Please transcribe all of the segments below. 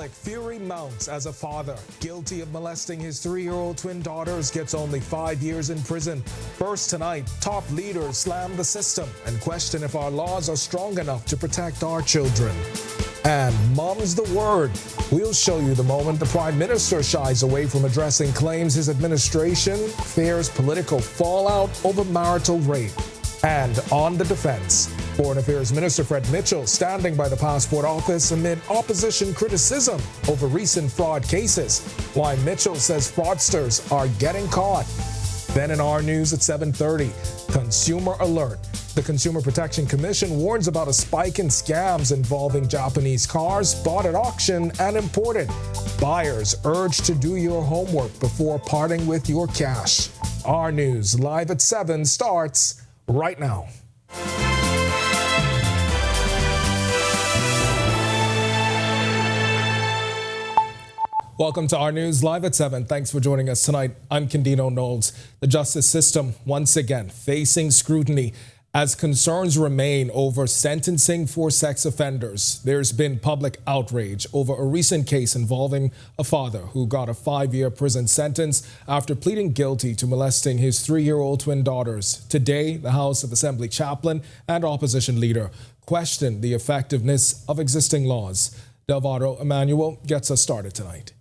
public, fury mounts as a father guilty of molesting his 3-year-old twin daughters gets only 5 years in prison. First tonight, top leaders slam the system and question if our laws are strong enough to protect our children. And mom's the word. We'll show you the moment the Prime Minister shies away from addressing claims his administration fears political fallout over marital rape. And on the defense, Foreign Affairs Minister Fred Mitchell standing by the passport office amid opposition criticism over recent fraud cases, while Mitchell says fraudsters are getting caught. Then in our news at 7:30, Consumer Alert. The Consumer Protection Commission warns about a spike in scams involving Japanese cars bought at auction and imported. Buyers urged to do your homework before parting with your cash. Our news live at 7 starts right now. Welcome to our news live at 7. Thanks for joining us tonight. I'm Candino Knowles. The justice system once again facing scrutiny as concerns remain over sentencing for sex offenders. There's been public outrage over a recent case involving a father who got a 5-year prison sentence after pleading guilty to molesting his 3-year-old twin daughters. Today, the House of Assembly chaplain and opposition leader questioned the effectiveness of existing laws. Delvado Emmanuel gets us started tonight.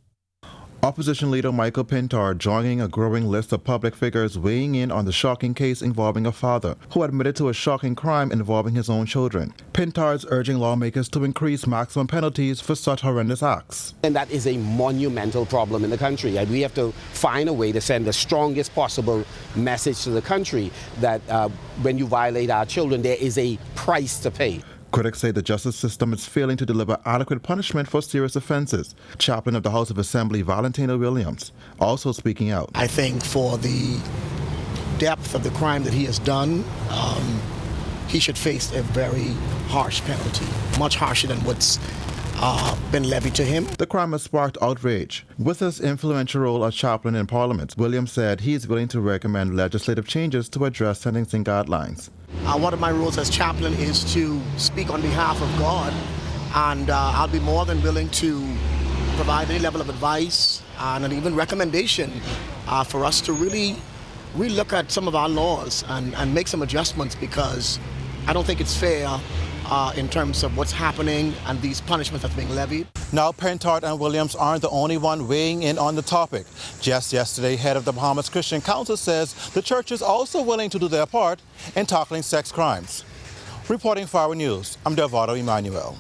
Opposition leader Michael Pintard joining a growing list of public figures weighing in on the shocking case involving a father who admitted to a shocking crime involving his own children. Pintard's urging lawmakers to increase maximum penalties for such horrendous acts. And that is a monumental problem in the country. And we have to find a way to send the strongest possible message to the country that when you violate our children, there is a price to pay. Critics say the justice system is failing to deliver adequate punishment for serious offenses. Chaplain of the House of Assembly, Valentina Williams, also speaking out. I think for the depth of the crime that he has done, he should face a very harsh penalty, much harsher than what's been levied to him. The crime has sparked outrage. With his influential role as chaplain in Parliament, Williams said he is willing to recommend legislative changes to address sentencing guidelines. One of my roles as chaplain is to speak on behalf of God, and I'll be more than willing to provide any level of advice and even recommendation for us to really look at some of our laws and make some adjustments, because I don't think it's fair in terms of what's happening and these punishments that's being levied. Now, Pintard and Williams aren't the only one weighing in on the topic. Just yesterday, head of the Bahamas Christian Council says the church is also willing to do their part in tackling sex crimes. Reporting for Our News, I'm Delvado Emmanuel.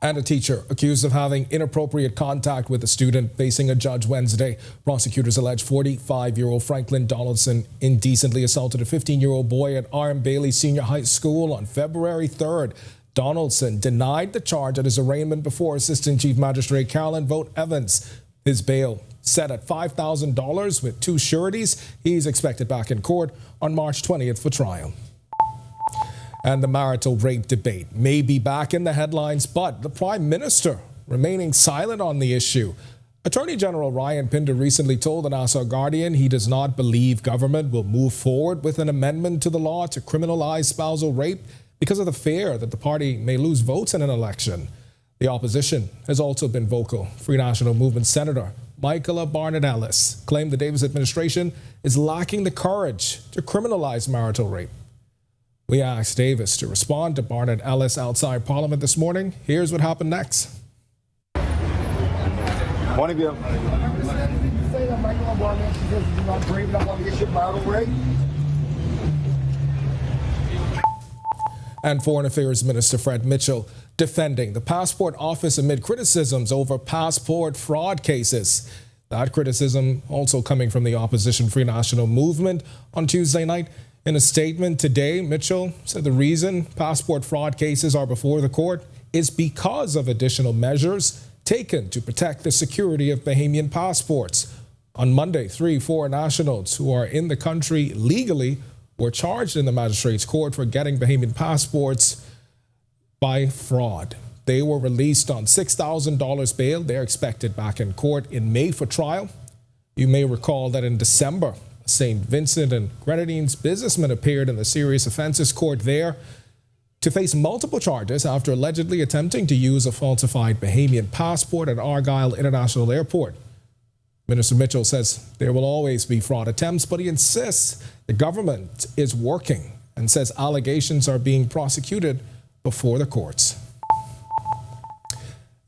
And a teacher accused of having inappropriate contact with a student facing a judge Wednesday. Prosecutors allege 45-year-old Franklin Donaldson indecently assaulted a 15-year-old boy at R.M. Bailey Senior High School on February 3rd. Donaldson denied the charge at his arraignment before Assistant Chief Magistrate Carolyn Vogt Evans. His bail set at $5,000 with 2 sureties. He's expected back in court on March 20th for trial. And the marital rape debate may be back in the headlines, but the Prime Minister remaining silent on the issue. Attorney General Ryan Pinder recently told the Nassau Guardian he does not believe government will move forward with an amendment to the law to criminalize spousal rape because of the fear that the party may lose votes in an election. The opposition has also been vocal. Free National Movement Senator Michaela Barnett Ellis claimed the Davis administration is lacking the courage to criminalize marital rape. We asked Davis to respond to Barnett Ellis outside Parliament this morning. Here's what happened next. Morning, Bill. You say that Michael Barnett is not brave enough on the issue of marital rape? And Foreign Affairs Minister Fred Mitchell defending the passport office amid criticisms over passport fraud cases. That criticism also coming from the opposition Free National Movement on Tuesday night. In a statement today, Mitchell said the reason passport fraud cases are before the court is because of additional measures taken to protect the security of Bahamian passports. On Monday, 3 foreign nationals who are in the country legally were charged in the magistrate's court for getting Bahamian passports by fraud. They were released on $6,000 bail. They're expected back in court in May for trial. You may recall that in December, St. Vincent and Grenadines businessmen appeared in the serious offences court there to face multiple charges after allegedly attempting to use a falsified Bahamian passport at Argyle International Airport. Minister Mitchell says there will always be fraud attempts, but he insists the government is working and says allegations are being prosecuted before the courts.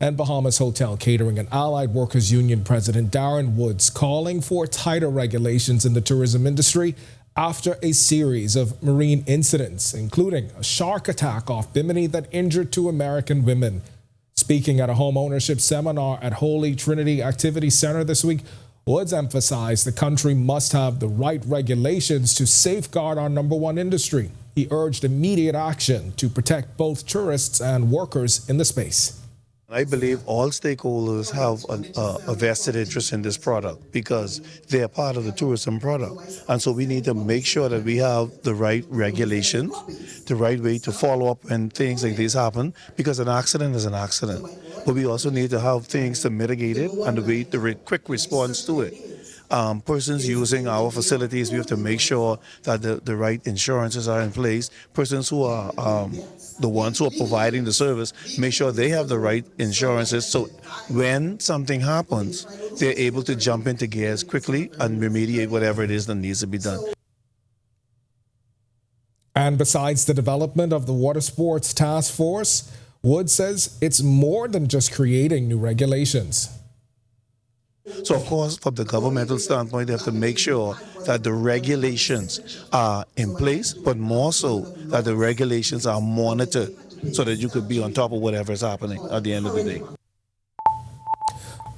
And Bahamas Hotel Catering and Allied Workers Union President Darren Woods calling for tighter regulations in the tourism industry after a series of marine incidents, including a shark attack off Bimini that injured 2 American women. Speaking at a home ownership seminar at Holy Trinity Activity Center this week, Woods emphasized the country must have the right regulations to safeguard our #1 industry. He urged immediate action to protect both tourists and workers in the space. I believe all stakeholders have a vested interest in this product because they are part of the tourism product. And so we need to make sure that we have the right regulations, the right way to follow up when things like this happen, because an accident is an accident. But we also need to have things to mitigate it and the quick response to it. Persons using our facilities, we have to make sure that the right insurances are in place. Persons who are the ones who are providing the service, make sure they have the right insurances so when something happens, they're able to jump into gears quickly and remediate whatever it is that needs to be done. And besides the development of the Water Sports Task Force, Wood says it's more than just creating new regulations. So, of course, from the governmental standpoint, they have to make sure that the regulations are in place, but more so that the regulations are monitored so that you could be on top of whatever is happening at the end of the day.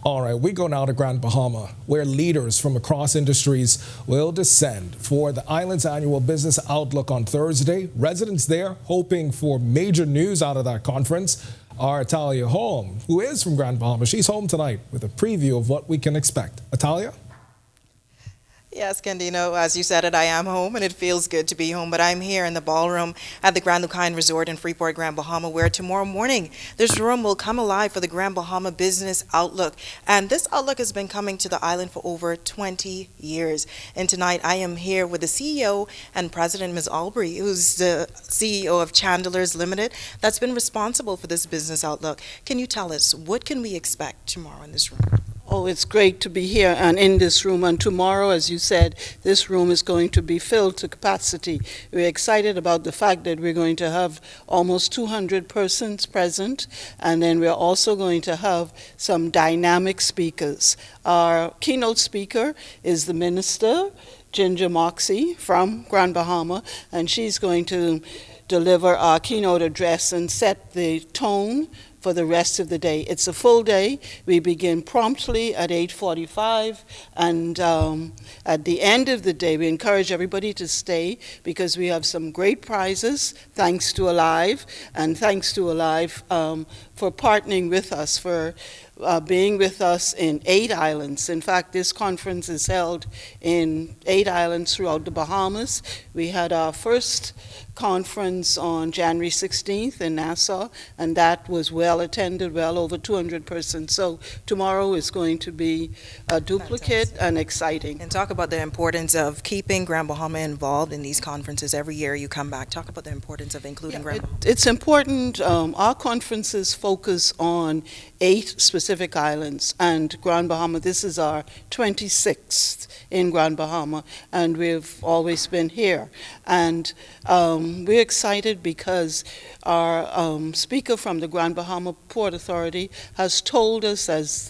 All right, we go now to Grand Bahama, where leaders from across industries will descend for the island's annual business outlook on Thursday. Residents there hoping for major news out of that conference are Atalia Holm, who is from Grand Bahama. She's home tonight with a preview of what we can expect. Atalia? Yes, Candino, as you said it, I am home and it feels good to be home, but I'm here in the ballroom at the Grand Lucine Resort in Freeport, Grand Bahama, where tomorrow morning this room will come alive for the Grand Bahama Business Outlook. And this outlook has been coming to the island for over 20 years. And tonight I am here with the CEO and President, Ms. Albury, who's the CEO of Chandler's Limited, that's been responsible for this Business Outlook. Can you tell us, what can we expect tomorrow in this room? Oh, it's great to be here and in this room. And tomorrow, as you said, this room is going to be filled to capacity. We're excited about the fact that we're going to have almost 200 persons present. And then we're also going to have some dynamic speakers. Our keynote speaker is the Minister, Ginger Moxie, from Grand Bahama. And she's going to deliver our keynote address and set the tone for the rest of the day. It's a full day. We begin promptly at 8:45, and at the end of the day, we encourage everybody to stay because we have some great prizes, thanks to Alive, and thanks to Alive for partnering with us, for being with us in 8 islands. In fact, this conference is held in 8 islands throughout the Bahamas. We had our first conference on January 16th in Nassau, and that was well attended, well over 200 persons. So tomorrow is going to be a duplicate. Fantastic. And exciting. And talk about the importance of keeping Grand Bahama involved in these conferences. Every year you come back. Talk about the importance of including Grand Bahama. It's important. Our conferences focus on 8 specific islands, and Grand Bahama, this is our 26th in Grand Bahama, and we've always been here. And we're excited because our speaker from the Grand Bahama Port Authority has told us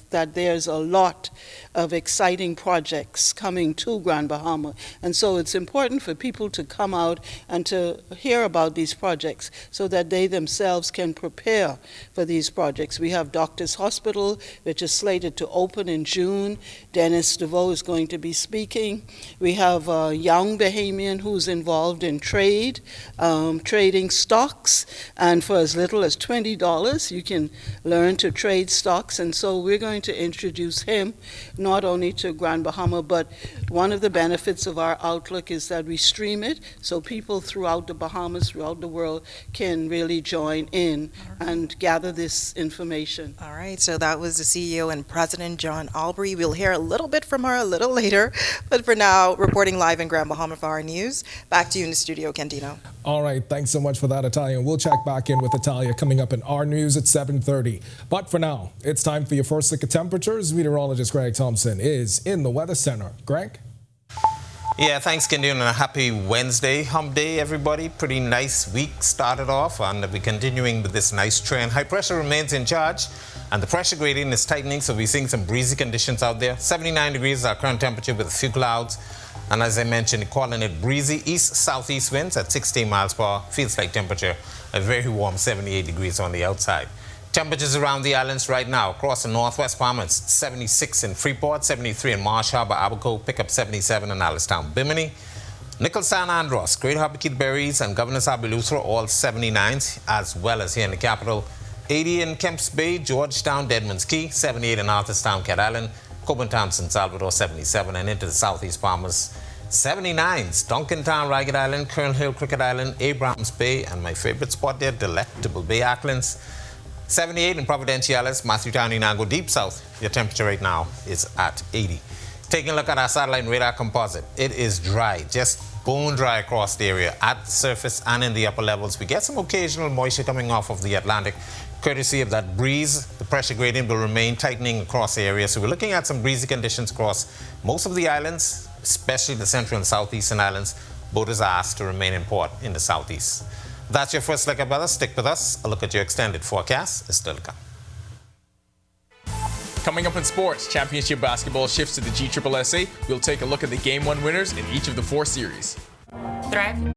that there's a lot of exciting projects coming to Grand Bahama. And so it's important for people to come out and to hear about these projects so that they themselves can prepare for these projects. We have Doctors Hospital, which is slated to open in June. Dennis DeVoe is going to be speaking. We have a young Bahamian who's involved in trade, trading stocks, and for as little as $20, you can learn to trade stocks. And so we're going to introduce him not only to Grand Bahama, but one of the benefits of our Outlook is that we stream it, so people throughout the Bahamas, throughout the world, can really join in and gather this information. All All right, so that was the CEO and President John Albury. We'll hear a little bit from her a little later, but for now, reporting live in Grand Bahama for our news. Back to you in the studio, Cantino. All right, thanks so much for that, Italia. We'll check back in with Italia coming up in our news at 7:30. But for now, it's time for your first look at temperatures. Meteorologist Greg Thompson is in the Weather Center. Greg? Yeah, thanks, Kendi, and a happy Wednesday. Hump day, everybody. Pretty nice week started off, and we're continuing with this nice trend. High pressure remains in charge, and the pressure gradient is tightening, so we're seeing some breezy conditions out there. 79 degrees is our current temperature with a few clouds, and as I mentioned, calling it breezy east-southeast winds at 16 miles per hour. Feels like temperature a very warm 78 degrees on the outside. Temperatures around the islands right now. Across the northwest Bahamas, 76 in Freeport, 73 in Marsh Harbor, Abaco, pick up 77 in Alistown, Bimini. Nickel San Andros, Great Harbor, Keithberries, and Governor's Harbor, Eleuthera, all 79s, as well as here in the capital. 80 in Kemps Bay, Georgetown, Deadman's Key, 78 in Arthurstown, Cat Island, Coburn Town, San Salvador, 77, and into the southeast Bahamas, 79s, Duncantown, Ragged Island, Kern Hill, Cricket Island, Abrams Bay, and my favorite spot there, Delectable Bay Acklands. 78 in Providenciales, Matthewtown, Inango, deep south. Your temperature right now is at 80. Taking a look at our satellite and radar composite. It is dry, just bone dry across the area at the surface and in the upper levels. We get some occasional moisture coming off of the Atlantic, courtesy of that breeze. The pressure gradient will remain tightening across the area. So we're looking at some breezy conditions across most of the islands, especially the central and southeastern islands. Boaters are asked to remain in port in the southeast. That's your first look at weather. Stick with us. A look at your extended forecast is still to come. Coming up in sports, championship basketball shifts to the GSSA. We'll take a look at the Game 1 winners in each of the 4 series. Thrive.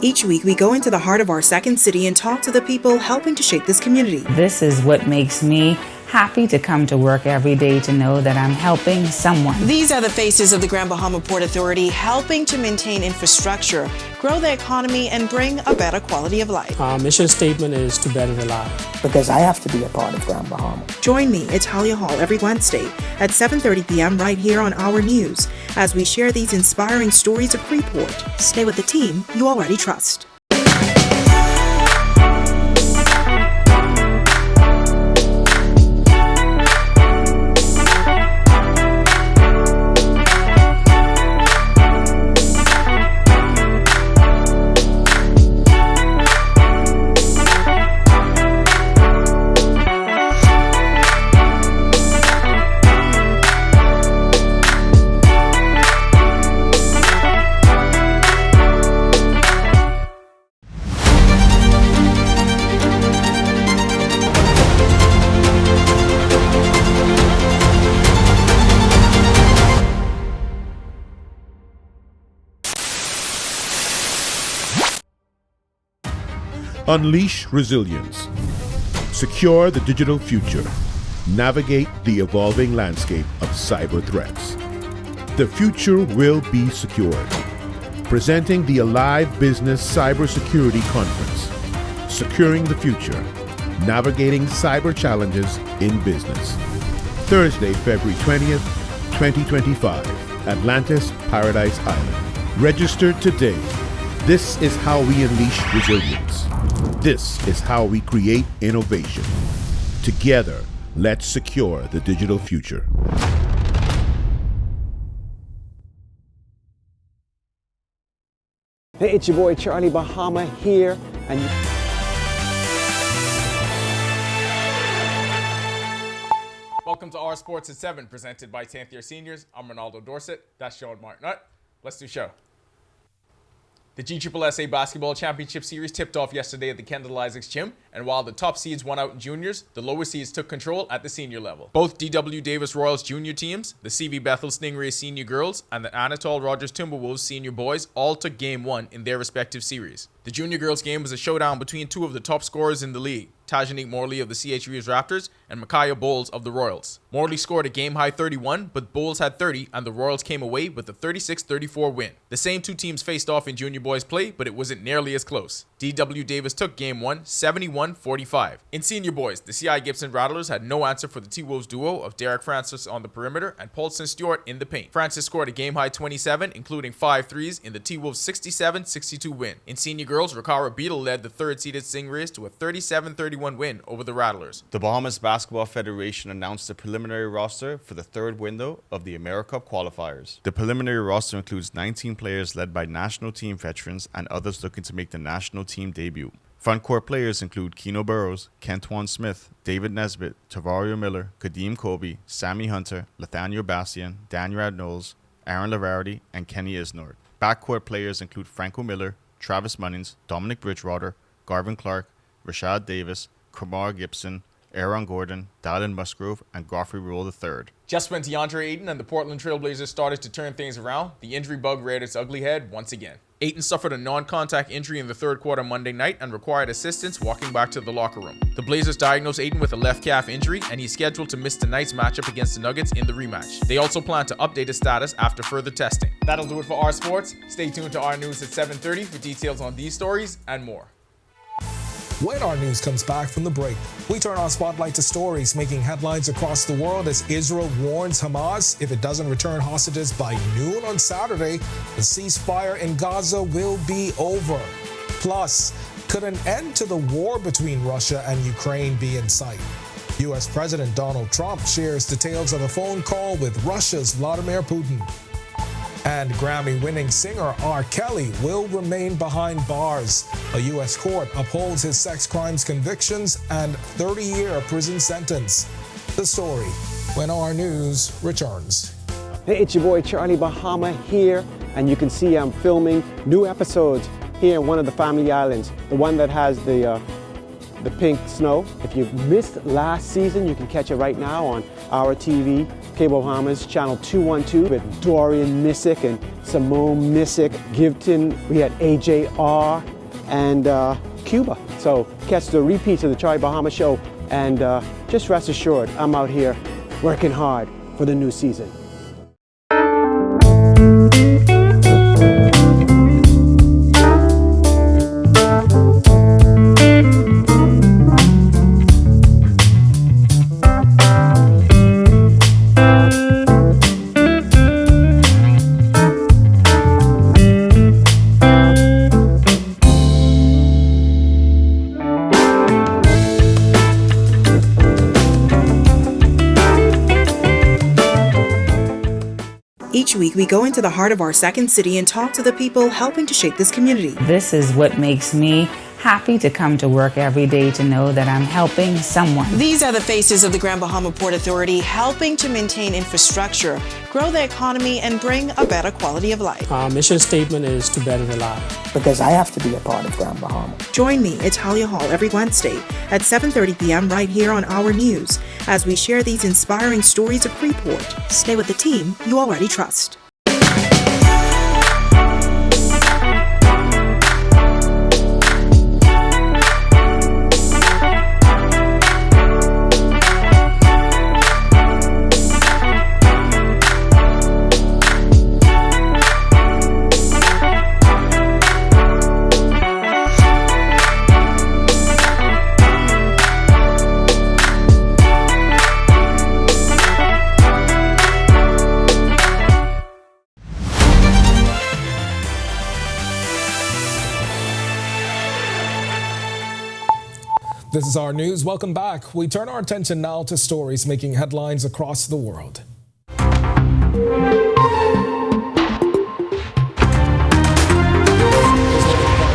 Each week, we go into the heart of our second city and talk to the people helping to shape this community. This is what makes me happy to come to work every day, to know that I'm helping someone. These are the faces of the Grand Bahama Port Authority, helping to maintain infrastructure, grow the economy, and bring a better quality of life. Our mission statement is to better the life. Because I have to be a part of Grand Bahama. Join me, Italia Hall, every Wednesday at 7:30 p.m. right here on Our News as we share these inspiring stories of Freeport. Stay with the team you already trust. Unleash resilience. Secure the digital future. Navigate the evolving landscape of cyber threats. The future will be secured. Presenting the Alive Business Cybersecurity Conference. Securing the future. Navigating cyber challenges in business. Thursday, February 20th, 2025. Atlantis, Paradise Island. Register today. This is how we unleash resilience. This is how we create innovation. Together, let's secure the digital future. Hey, it's your boy Charlie Bahama here, and Welcome to Our Sports at 7, presented by 10th Year Seniors. I'm Ronaldo Dorset. That's Sean Martinut. Let's do show. The GSSA Basketball Championship Series tipped off yesterday at the Kendall Isaacs Gym, and while the top seeds won out in juniors, the lower seeds took control at the senior level. Both D.W. Davis Royals junior teams, the C.V. Bethel Stingrays senior girls, and the Anatole Rogers Timberwolves senior boys all took Game 1 in their respective series. The junior girls game was a showdown between two of the top scorers in the league, Tajanique Morley of the CHV's Raptors and Micaiah Bowles of the Royals. Morley scored a game-high 31, but Bowles had 30, and the Royals came away with a 36-34 win. The same two teams faced off in junior boys play, but it wasn't nearly as close. D.W. Davis took game 1, 71-45. In senior boys, the C.I. Gibson Rattlers had no answer for the T-Wolves duo of Derek Francis on the perimeter and Paulson Stewart in the paint. Francis scored a game-high 27, including 5 threes in the T-Wolves' 67-62 win. In senior girls, Rikara Beadle led the third-seeded Stingrays to a 37-31 win over the Rattlers. The Bahamas Basketball Federation announced the preliminary roster for the third window of the AmeriCup qualifiers. The preliminary roster includes 19 players led by national team veterans and others looking to make the national team debut. Frontcourt players include Keno Burrows, Kentwan Smith, David Nesbitt, Tavario Miller, Kadeem Kobe, Sammy Hunter, Nathaniel Bastian, Daniel Knowles, Aaron Lavarity, and Kenny Isnord. Backcourt players include Franco Miller, Travis Munnings, Dominic Bridgewater, Garvin Clark, Rashad Davis, Kamar Gibson, Aaron Gordon, Dallin Musgrove, and Godfrey Rule III. Just when DeAndre Ayton and the Portland Trailblazers started to turn things around, the injury bug reared its ugly head once again. Ayton suffered a non-contact injury in the third quarter Monday night and required assistance walking back to the locker room. The Blazers diagnosed Ayton with a left calf injury, and he's scheduled to miss tonight's matchup against the Nuggets in the rematch. They also plan to update his status after further testing. That'll do it for our sports. Stay tuned to our news at 7:30 for details on these stories and more. When our news comes back from the break, we turn our spotlight to stories making headlines across the world as Israel warns Hamas if it doesn't return hostages by noon on Saturday, the ceasefire in Gaza will be over. Plus, could an end to the war between Russia and Ukraine be in sight? U.S. President Donald Trump shares details of a phone call with Russia's Vladimir Putin. And Grammy-winning singer R. Kelly will remain behind bars. A U.S. court upholds his sex crimes convictions and 30-year prison sentence. The story when our news returns. Hey, it's your boy Charlie Bahama here, and you can see I'm filming new episodes here in one of the family islands, the one that has the pink snow. If you missed last season, you can catch it right now on our TV, Cable Bahamas, channel 212, with Dorian Missick and Simone Missick, Gibton. We had AJR and Cuba. So catch the repeats of the Charlie Bahama show, and just rest assured, I'm out here working hard for the new season. Each week, we go into the heart of our second city and talk to the people helping to shape this community. This is what makes me happy to come to work every day, to know that I'm helping someone. These are the faces of the Grand Bahama Port Authority, helping to maintain infrastructure, grow the economy, and bring a better quality of life. Our mission statement is to better the life. Because I have to be a part of Grand Bahama. Join me, Italia Hall, every Wednesday at 7:30 p.m. right here on Our News as we share these inspiring stories of Freeport. Stay with the team you already trust. This is our news. Welcome back. We turn our attention now to stories making headlines across the world. Prime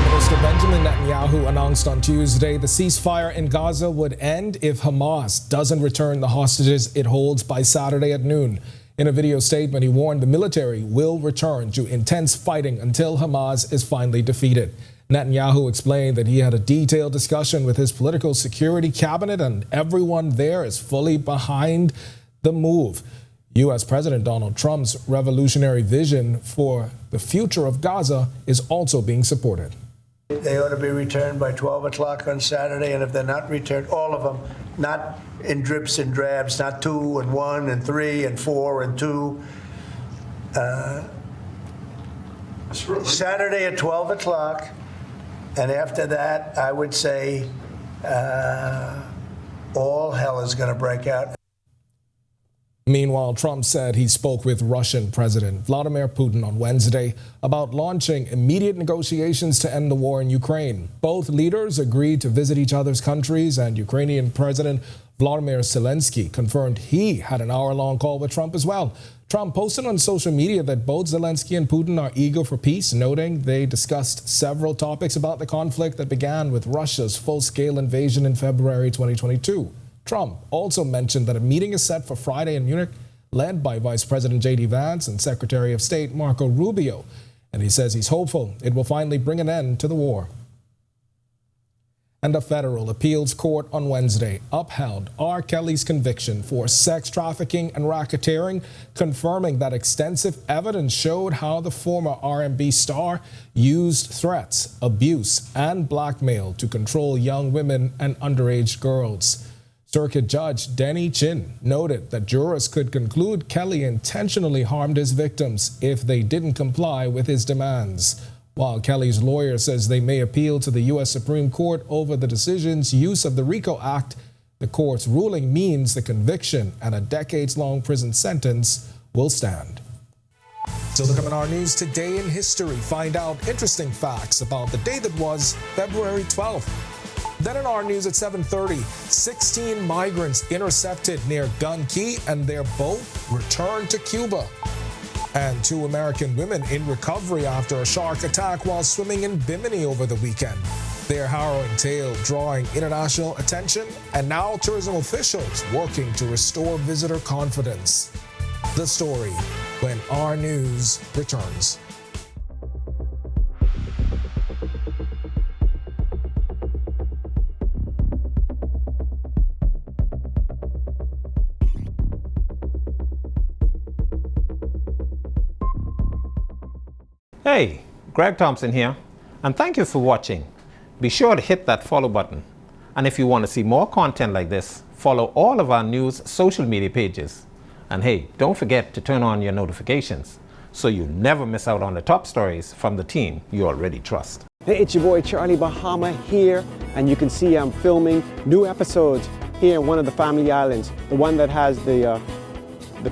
Minister Benjamin Netanyahu announced on Tuesday the ceasefire in Gaza would end if Hamas doesn't return the hostages it holds by Saturday at noon. In a video statement, he warned the military will return to intense fighting until Hamas is finally defeated. Netanyahu explained that he had a detailed discussion with his political security cabinet and everyone there is fully behind the move. U.S. President Donald Trump's revolutionary vision for the future of Gaza is also being supported. They ought to be returned by 12 o'clock on Saturday, and if they're not returned, all of them, not in drips and drabs, not 2 and 1 and 3 and 4 and 2. Saturday at 12 o'clock, and after that, I would say all hell is going to break out. Meanwhile, Trump said he spoke with Russian President Vladimir Putin on Wednesday about launching immediate negotiations to end the war in Ukraine. Both leaders agreed to visit each other's countries, and Ukrainian President Volodymyr Zelensky confirmed he had an hour-long call with Trump as well. Trump posted on social media that both Zelensky and Putin are eager for peace, noting they discussed several topics about the conflict that began with Russia's full-scale invasion in February 2022. Trump also mentioned that a meeting is set for Friday in Munich, led by Vice President J.D. Vance and Secretary of State Marco Rubio. And he says he's hopeful it will finally bring an end to the war. And a federal appeals court on Wednesday upheld R. Kelly's conviction for sex trafficking and racketeering, confirming that extensive evidence showed how the former R&B star used threats, abuse, and blackmail to control young women and underage girls. Circuit Judge Denny Chin noted that jurors could conclude Kelly intentionally harmed his victims if they didn't comply with his demands. While Kelly's lawyer says they may appeal to the U.S. Supreme Court over the decision's use of the RICO Act, the court's ruling means the conviction and a decades-long prison sentence will stand. Still to come in our news, today in history, find out interesting facts about the day that was February 12th. Then in our news at 7:30, 16 migrants intercepted near Gun Key and their boat returned to Cuba. And 2 American women in recovery after a shark attack while swimming in Bimini over the weekend. Their harrowing tale drawing international attention, and now tourism officials working to restore visitor confidence. The story when Our News returns. Hey, Greg Thompson here, and thank you for watching. Be sure to hit that follow button. And if you want to see more content like this, follow all of our news social media pages. And hey, don't forget to turn on your notifications so you never miss out on the top stories from the team you already trust. Hey, it's your boy Charlie Bahama here, and you can see I'm filming new episodes here in one of the family islands, the one that has the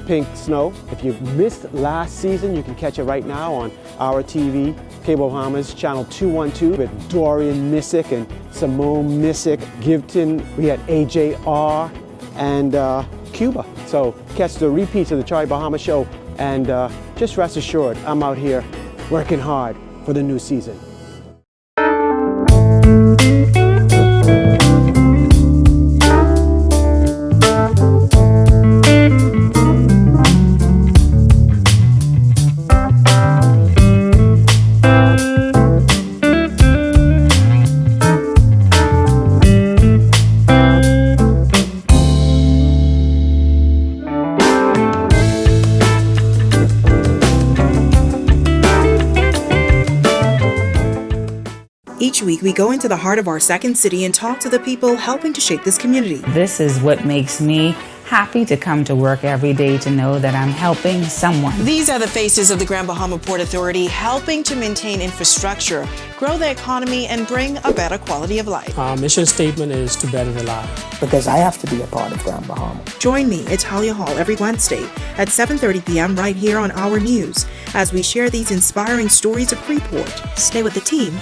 pink snow. If you missed last season, you can catch it right now on our TV, Cable Bahamas, channel 212 with Dorian Missick and Simone Missick, Gibton. We had AJR and Cuba. So catch the repeats of the Charlie Bahama show, and just rest assured, I'm out here working hard for the new season. Each week, we go into the heart of our second city and talk to the people helping to shape this community. This is what makes me happy to come to work every day, to know that I'm helping someone. These are the faces of the Grand Bahama Port Authority, helping to maintain infrastructure, grow the economy, and bring a better quality of life. Our mission statement is to better the life. Because I have to be a part of Grand Bahama. Join me at Talia Hall every Wednesday at 7:30 p.m. right here on Our News as we share these inspiring stories of Freeport. Stay with the team.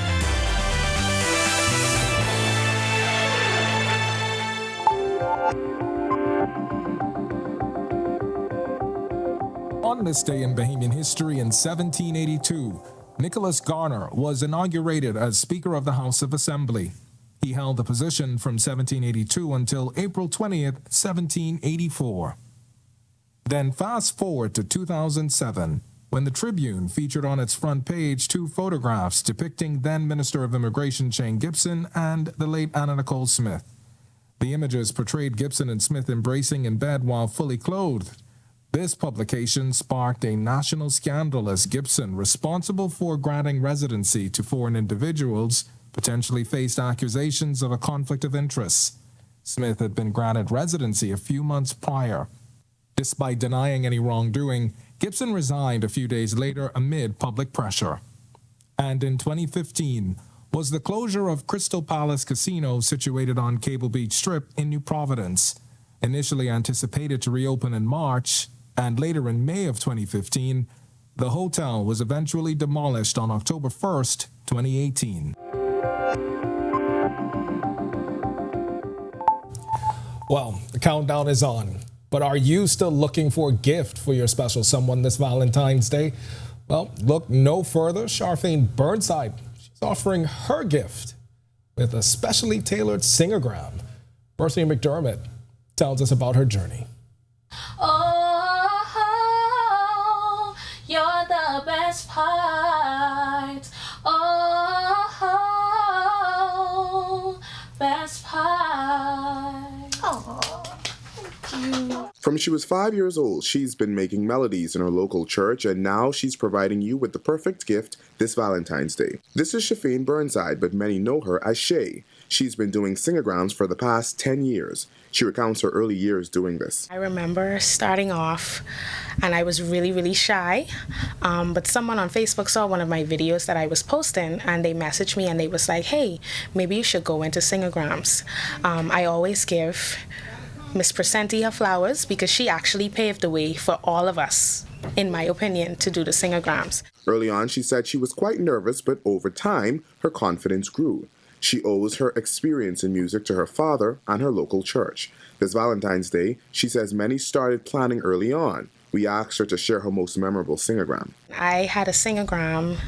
On this day in Bahamian history in 1782, Nicholas Garner was inaugurated as Speaker of the House of Assembly. He held the position from 1782 until April 20th, 1784. Then fast forward to 2007, when the Tribune featured on its front page 2 photographs depicting then Minister of Immigration Shane Gibson and the late Anna Nicole Smith. The images portrayed Gibson and Smith embracing in bed while fully clothed. This publication sparked a national scandal as Gibson, responsible for granting residency to foreign individuals, potentially faced accusations of a conflict of interest. Smith had been granted residency a few months prior. Despite denying any wrongdoing, Gibson resigned a few days later amid public pressure. And in 2015 was the closure of Crystal Palace Casino situated on Cable Beach Strip in New Providence. Initially anticipated to reopen in March and later in May of 2015, the hotel was eventually demolished on October 1st, 2018. Well, the countdown is on. But are you still looking for a gift for your special someone this Valentine's Day? Well, look no further. Charfane Burnside, she's offering her gift with a specially tailored singergram. Berthany McDermott tells us about her journey. Oh, you're the best part. Oh, best part. Oh. From she was 5 years old, she's been making melodies in her local church, and now she's providing you with the perfect gift this Valentine's Day. This is Charfane Burnside, but many know her as Shay. She's been doing singograms for the past 10 years. She recounts her early years doing this. I remember starting off, and I was really shy, but someone on Facebook saw one of my videos that I was posting, and they messaged me and they was like, hey, maybe you should go into singograms. I always give Miss Presenti her flowers because she actually paved the way for all of us, in my opinion, to do the singograms. Early on, she said she was quite nervous, but over time, her confidence grew. She owes her experience in music to her father and her local church. This Valentine's Day, she says many started planning early on. We asked her to share her most memorable singogram. I had a singogram,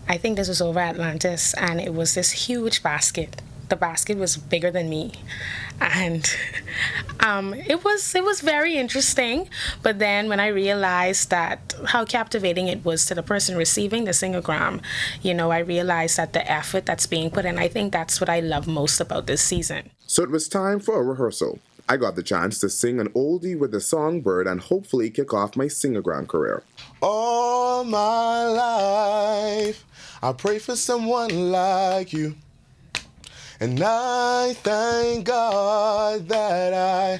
I think this was over Atlantis, and it was this huge basket. The basket was bigger than me, and it was very interesting. But then when I realized that how captivating it was to the person receiving the singogram, I realized that the effort that's being put in, I think that's what I love most about this season. So it was time for a rehearsal. I got the chance to sing an oldie with the songbird and hopefully kick off my singogram career. All my life, I pray for someone like you. And I thank God that I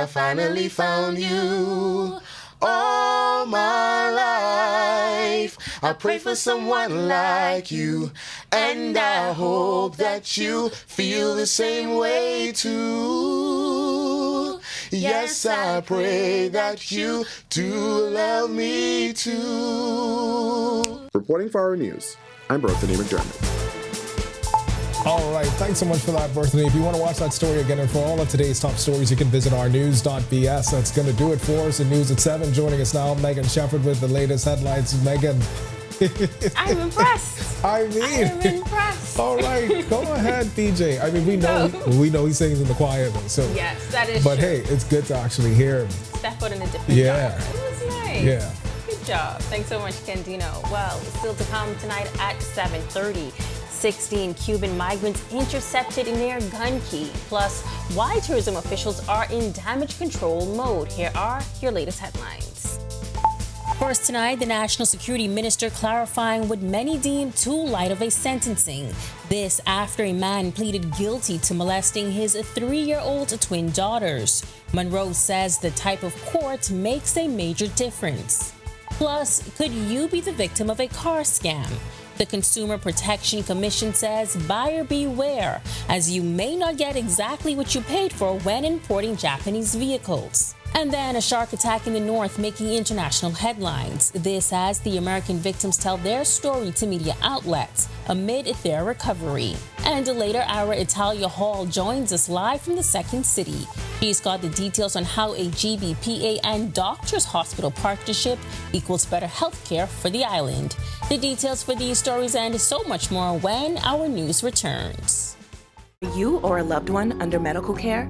finally found you. All my life, I pray for someone like you. And I hope that you feel the same way too. Yes, I pray that you do love me too. Reporting for Our News, I'm Berthany McDermott. All right, thanks so much for that, Berthany. If you want to watch that story again and for all of today's top stories, you can visit ournews.bs. That's going to do it for us in News at 7. Joining us now, Megan Shepard with the latest headlines. Megan. I'm impressed. I'm impressed. All right, go ahead, DJ. I mean, we know he sings in the choir, though. So. Yes, that is But true. Hey, it's good to actually hear him. Step foot in a different genre. It was nice. Yeah. Good job. Thanks so much, Candino. Well, still to come tonight at 7:30. 16 Cuban migrants intercepted in their gun key. Plus, why tourism officials are in damage control mode. Here are your latest headlines. First tonight, the National Security Minister clarifying what many deem too light of a sentencing. This after a man pleaded guilty to molesting his 3-year-old twin daughters. Monroe says the type of court makes a major difference. Plus, could you be the victim of a car scam? The Consumer Protection Commission says buyer beware, as you may not get exactly what you paid for when importing Japanese vehicles. And then a shark attack in the north making international headlines. This as the American victims tell their story to media outlets amid their recovery. And later, our Italia Hall joins us live from the Second City. She's got the details on how a GBPA and Doctors Hospital partnership equals better health care for the island. The details for these stories and so much more when our news returns. Are you or a loved one under medical care?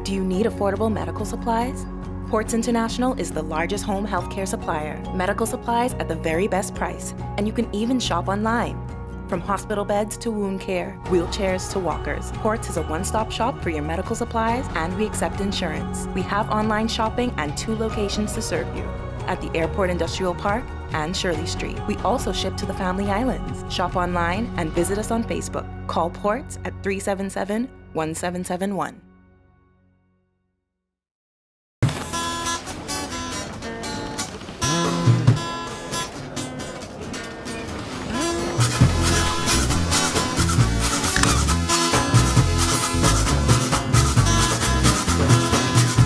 Do you need affordable medical supplies? Ports International is the largest home healthcare supplier. Medical supplies at the very best price, and you can even shop online. From hospital beds to wound care, wheelchairs to walkers, Ports is a one-stop shop for your medical supplies, and we accept insurance. We have online shopping and 2 locations to serve you. at the Airport Industrial Park and Shirley Street. We also ship to the Family Islands. Shop online and visit us on Facebook. Call Ports at 377-1771.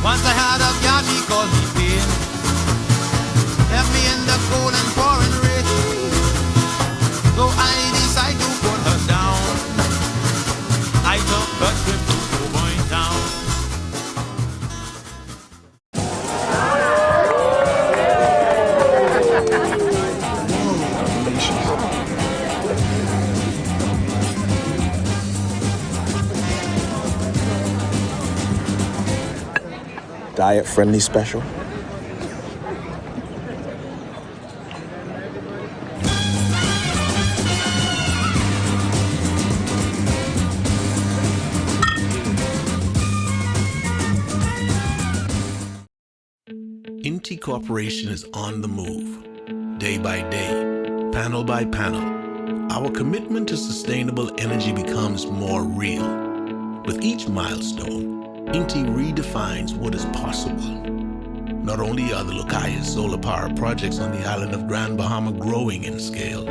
Once I had a girl, she called me pain. Left me in the cold and pouring rain. So I decided to put her down. I took a trip to Cowboy Town. Diet friendly special. Inti Corporation is on the move, day by day, panel by panel. Our commitment to sustainable energy becomes more real. With each milestone, Inti redefines what is possible. Not only are the Lucayas solar power projects on the island of Grand Bahama growing in scale,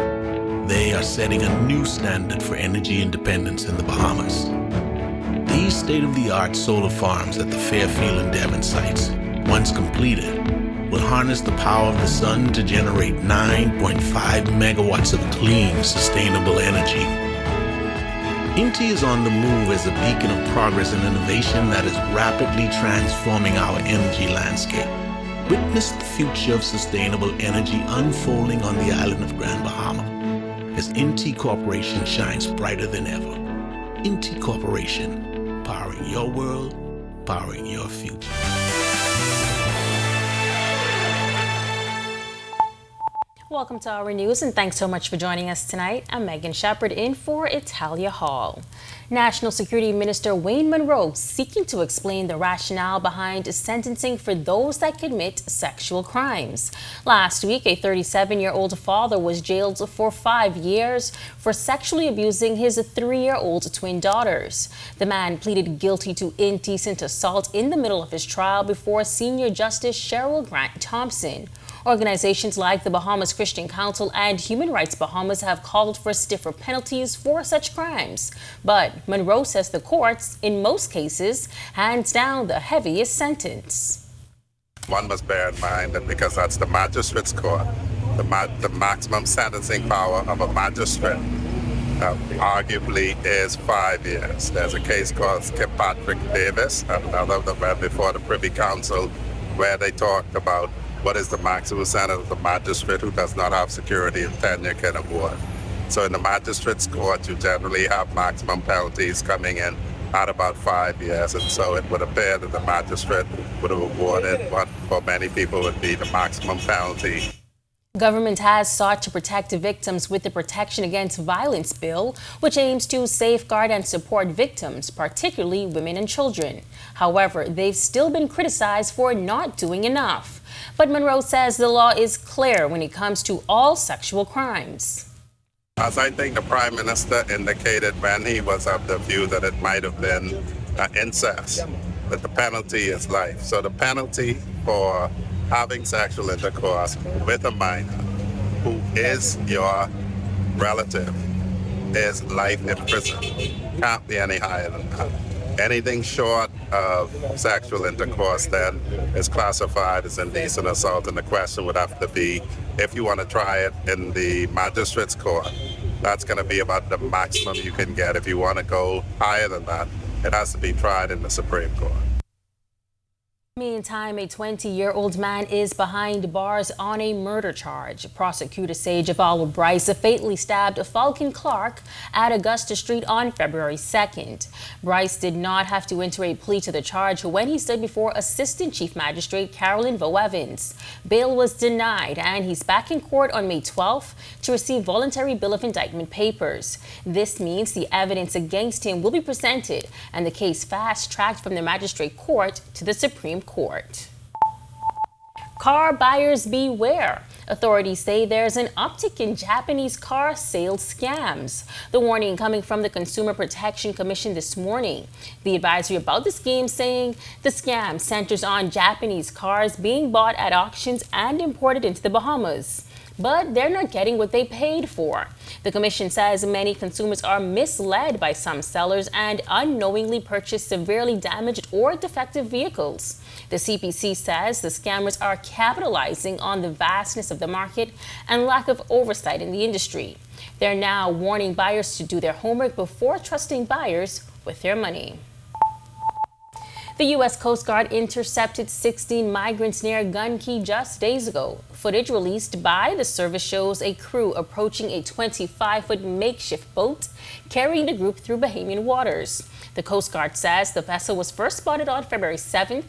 they are setting a new standard for energy independence in the Bahamas. These state-of-the-art solar farms at the Fairfield and Devon sites, once completed, will harness the power of the sun to generate 9.5 megawatts of clean, sustainable energy. Inti is on the move as a beacon of progress and innovation that is rapidly transforming our energy landscape. Witness the future of sustainable energy unfolding on the island of Grand Bahama as Inti Corporation shines brighter than ever. Inti Corporation, powering your world, powering your future. Welcome to Our News, and thanks so much for joining us tonight. I'm Megan Shepard in for Italia Hall. National Security Minister Wayne Monroe seeking to explain the rationale behind sentencing for those that commit sexual crimes. Last week, a 37-year-old father was jailed for 5 years for sexually abusing his 3-year-old twin daughters. The man pleaded guilty to indecent assault in the middle of his trial before Senior Justice Cheryl Grant Thompson. Organizations like the Bahamas Christian Council and Human Rights Bahamas have called for stiffer penalties for such crimes. But Monroe says the courts, in most cases, hands down the heaviest sentence. One must bear in mind that because that's the magistrate's court, the maximum sentencing power of a magistrate arguably is 5 years. There's a case called Patrick Davis, another that went before the Privy Council, where they talked about what is the maximum sentence the magistrate who does not have security and tenure can award. So in the magistrate's court, you generally have maximum penalties coming in at about 5 years. And so it would appear that the magistrate would have awarded what for many people would be the maximum penalty. Government has sought to protect victims with the Protection Against Violence Bill, which aims to safeguard and support victims, particularly women and children. However, they've still been criticized for not doing enough. But Monroe says the law is clear when it comes to all sexual crimes. As I think the Prime Minister indicated when he was of the view that it might have been incest, that the penalty is life. So the penalty for having sexual intercourse with a minor who is your relative is life in prison. Can't be any higher than that. Anything short of sexual intercourse then is classified as indecent assault, and the question would have to be, if you want to try it in the magistrate's court, that's going to be about the maximum you can get. If you want to go higher than that, it has to be tried in the Supreme Court. Meantime, a 20-year-old man is behind bars on a murder charge. Prosecutor Sage Avalwa Bryce fatally stabbed Falcon Clark at Augusta Street on February 2nd. Bryce did not have to enter a plea to the charge when he stood before Assistant Chief Magistrate Carolyn Vo Evans. Bail was denied, and he's back in court on May 12th to receive voluntary bill of indictment papers. This means the evidence against him will be presented and the case fast-tracked from the magistrate court to the Supreme Court. Car buyers beware. Authorities say there's an uptick in Japanese car sales scams. The warning coming from the Consumer Protection Commission this morning. The advisory about the scheme saying the scam centers on Japanese cars being bought at auctions and imported into the Bahamas. But they're not getting what they paid for. The commission says many consumers are misled by some sellers and unknowingly purchase severely damaged or defective vehicles. The CPC says the scammers are capitalizing on the vastness of the market and lack of oversight in the industry. They're now warning buyers to do their homework before trusting buyers with their money. The U.S. Coast Guard intercepted 16 migrants near Gun Key just days ago. Footage released by the service shows a crew approaching a 25-foot makeshift boat carrying the group through Bahamian waters. The Coast Guard says the vessel was first spotted on February 7th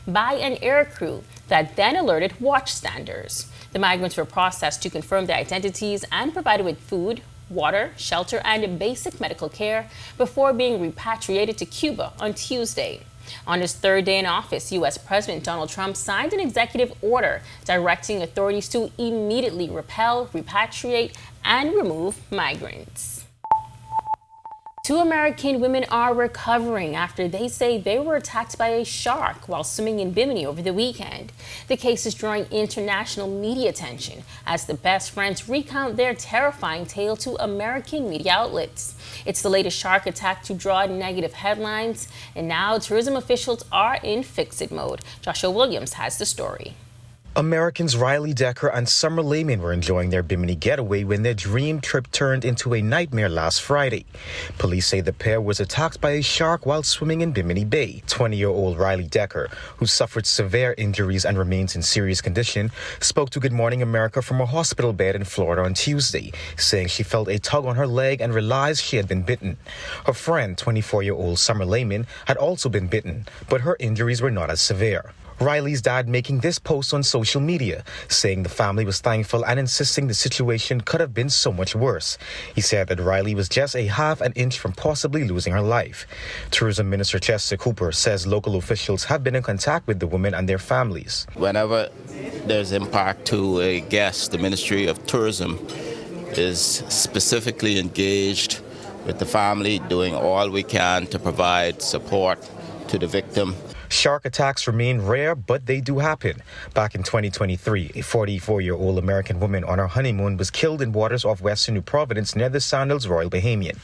by an air crew that then alerted watchstanders. The migrants were processed to confirm their identities and provided with food, water, shelter, and basic medical care before being repatriated to Cuba on Tuesday. On his third day in office, U.S. President Donald Trump signed an executive order directing authorities to immediately repel, repatriate, and remove migrants. 2 American women are recovering after they say they were attacked by a shark while swimming in Bimini over the weekend. The case is drawing international media attention as the best friends recount their terrifying tale to American media outlets. It's the latest shark attack to draw negative headlines, and now tourism officials are in fix-it mode. Joshua Williams has the story. Americans Riley Decker and Summer Lehman were enjoying their Bimini getaway when their dream trip turned into a nightmare last Friday. Police say the pair was attacked by a shark while swimming in Bimini Bay. 20-year-old Riley Decker, who suffered severe injuries and remains in serious condition, spoke to Good Morning America from a hospital bed in Florida on Tuesday, saying she felt a tug on her leg and realized she had been bitten. Her friend, 24-year-old Summer Lehman, had also been bitten, but her injuries were not as severe. Riley's dad making this post on social media, saying the family was thankful and insisting the situation could have been so much worse. He said that Riley was just a half an inch from possibly losing her life. Tourism Minister Chester Cooper says local officials have been in contact with the women and their families. Whenever there's impact to a guest, the Ministry of Tourism is specifically engaged with the family, doing all we can to provide support to the victim. Shark attacks remain rare, but they do happen. Back in 2023, a 44-year-old American woman on her honeymoon was killed in waters off western New Providence near the Sandals Royal Bahamian.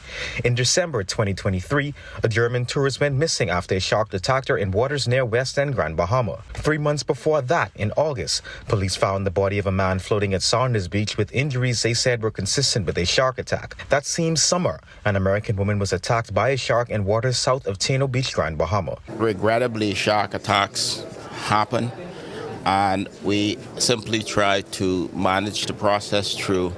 In December 2023, a German tourist went missing after a shark attacked her in waters near West End, Grand Bahama. 3 months before that, in August, police found the body of a man floating at Saunders Beach with injuries they said were consistent with a shark attack. That same summer, an American woman was attacked by a shark in waters south of Tano Beach, Grand Bahama. Regrettably, shark attacks happen, and we simply try to manage the process through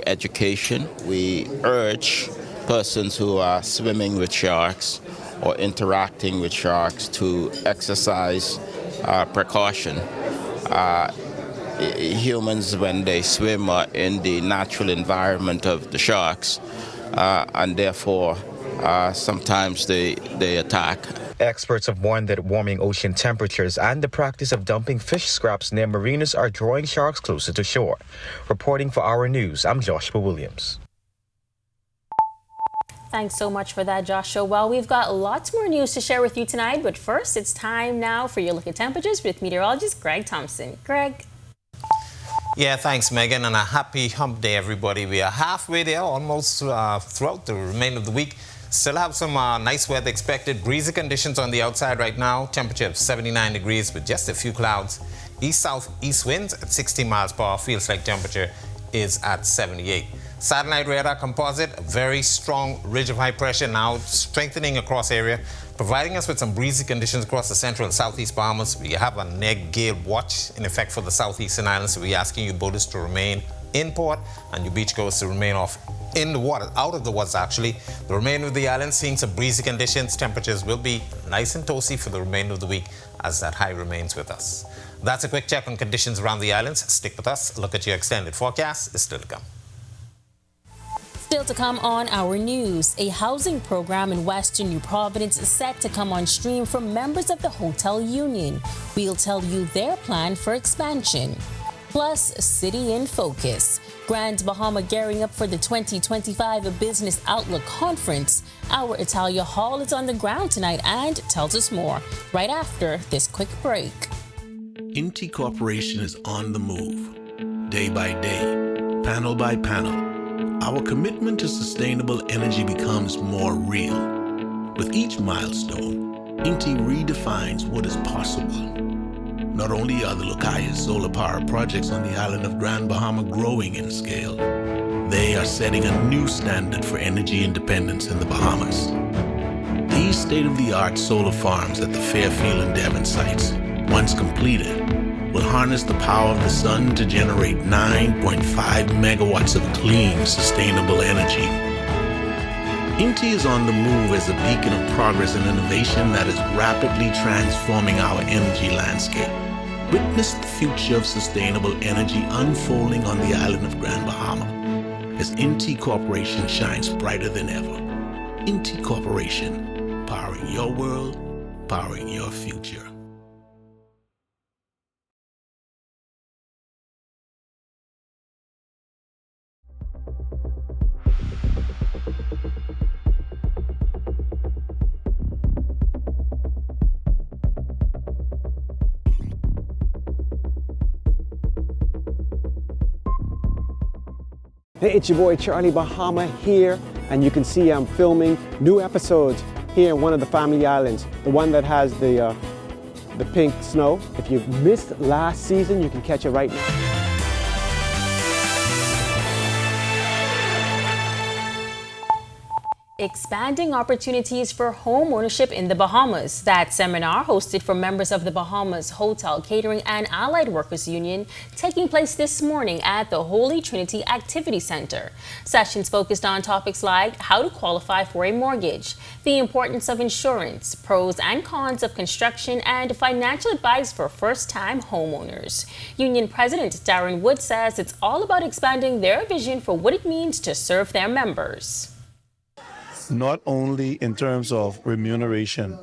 education. We urge persons who are swimming with sharks or interacting with sharks to exercise precaution. Humans, when they swim, are in the natural environment of the sharks, and therefore sometimes they attack. Experts have warned that warming ocean temperatures and the practice of dumping fish scraps near marinas are drawing sharks closer to shore. Reporting for Our News, I'm Joshua Williams. Thanks so much for that, Joshua. Well, we've got lots more news to share with you tonight, but first, it's time now for your look at temperatures with meteorologist Greg Thompson. Greg. Yeah, thanks, Megan, and a happy hump day, everybody. We are halfway there, almost throughout the remainder of the week. Still have some nice weather expected. Breezy conditions on the outside right now. Temperature of 79 degrees with just a few clouds. East-southeast winds at 60 miles per hour. Feels like temperature is at 78. Satellite radar composite, a very strong ridge of high pressure now strengthening across area, providing us with some breezy conditions across the central and southeast Bahamas. We have a neg gale watch in effect for the southeastern islands, so we're asking you boaters to remain in port and you beachgoers to remain off in the water, out of the waters actually. The remainder of the island seeing some breezy conditions. Temperatures will be nice and toasty for the remainder of the week as that high remains with us. That's a quick check on conditions around the islands. Stick with us. A look at your extended forecast is still to come. Still to come on Our News, a housing program in Western New Providence is set to come on stream from members of the hotel union. We'll tell you their plan for expansion. Plus, City in Focus. Grand Bahama gearing up for the 2025 Business Outlook Conference. Our Italia Hall is on the ground tonight and tells us more right after this quick break. Inti Corporation is on the move. Day by day, panel by panel, our commitment to sustainable energy becomes more real. With each milestone, Inti redefines what is possible. Not only are the Lucayas solar power projects on the island of Grand Bahama growing in scale, they are setting a new standard for energy independence in the Bahamas. These state-of-the-art solar farms at the Fairfield and Devon sites, once completed, will harness the power of the sun to generate 9.5 megawatts of clean, sustainable energy. Inti is on the move as a beacon of progress and innovation that is rapidly transforming our energy landscape. Witness the future of sustainable energy unfolding on the island of Grand Bahama as Inti Corporation shines brighter than ever. Inti Corporation, powering your world, powering your future. Hey, it's your boy Charlie Bahama here, and you can see I'm filming new episodes here in one of the family islands, the one that has the pink snow. If you missed last season, you can catch it right now. Expanding opportunities for home ownership in the Bahamas. That seminar, hosted for members of the Bahamas Hotel, Catering and Allied Workers Union, taking place this morning at the Holy Trinity Activity Center. Sessions focused on topics like how to qualify for a mortgage, the importance of insurance, pros and cons of construction, and financial advice for first-time homeowners. Union President Darren Wood says it's all about expanding their vision for what it means to serve their members. Not only in terms of remuneration,